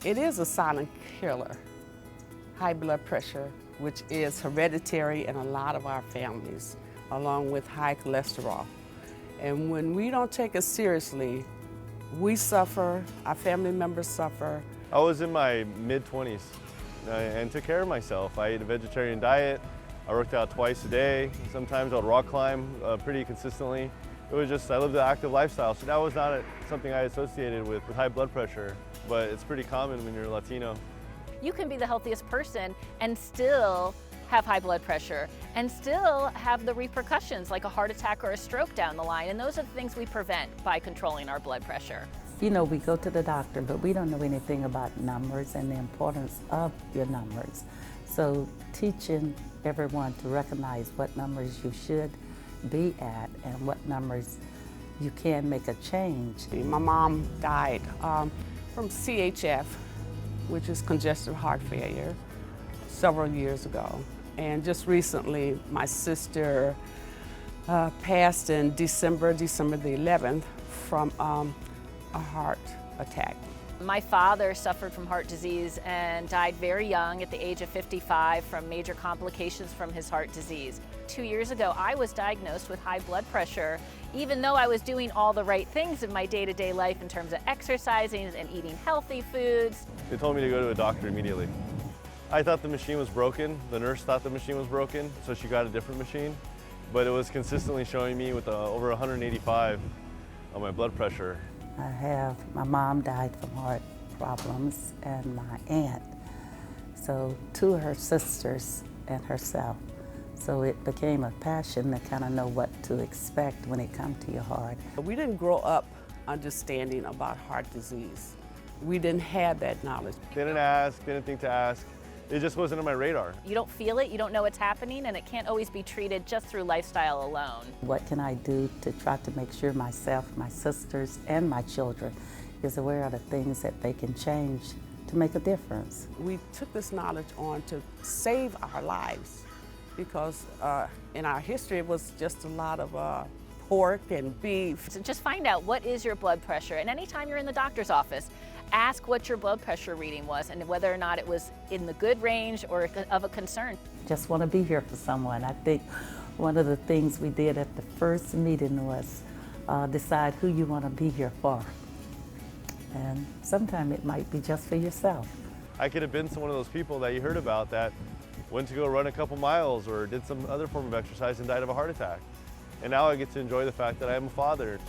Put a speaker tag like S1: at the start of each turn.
S1: It is a silent killer, high blood pressure, which is hereditary in a lot of our families, along with high cholesterol. And when we don't take it seriously, we suffer, our family members suffer.
S2: I was in my mid-20s and took care of myself. I ate a vegetarian diet. I worked out twice a day. Sometimes I would rock climb pretty consistently. It was just, I lived an active lifestyle, so that was not something I associated with high blood pressure, but it's pretty common when you're Latino.
S3: You can be the healthiest person and still have high blood pressure and still have the repercussions like a heart attack or a stroke down the line, and those are the things we prevent by controlling our blood pressure.
S4: You know, we go to the doctor, but we don't know anything about numbers and the importance of your numbers. So teaching everyone to recognize what numbers you should be at and what numbers you can make a change.
S1: My mom died from CHF, which is congestive heart failure, several years ago. And just recently, my sister passed in December the 11th from a heart attack.
S3: My father suffered from heart disease and died very young at the age of 55 from major complications from his heart disease. 2 years ago, I was diagnosed with high blood pressure, even though I was doing all the right things in my day-to-day life in terms of exercising and eating healthy foods.
S2: They told me to go to a doctor immediately. I thought the machine was broken. The nurse thought the machine was broken, so she got a different machine. But it was consistently showing me with over 185 on my blood pressure.
S4: My mom died from heart problems and my aunt. So two of her sisters and herself. So it became a passion to kind of know what to expect when it comes to your heart.
S1: We didn't grow up understanding about heart disease. We didn't have that knowledge.
S2: Didn't ask, didn't think to ask. It just wasn't on my radar.
S3: You don't feel it, you don't know what's happening, and it can't always be treated just through lifestyle alone.
S4: What can I do to try to make sure myself, my sisters, and my children is aware of the things that they can change to make a difference?
S1: We took this knowledge on to save our lives because in our history it was just a lot of pork and beef.
S3: So just find out what is your blood pressure, and anytime you're in the doctor's office, ask what your blood pressure reading was and whether or not it was in the good range or of a concern.
S4: Just want to be here for someone. I think one of the things we did at the first meeting was decide who you want to be here for. And sometimes it might be just for yourself.
S2: I could have been one of those people that you heard about that went to go run a couple miles or did some other form of exercise and died of a heart attack. And now I get to enjoy the fact that I am a father.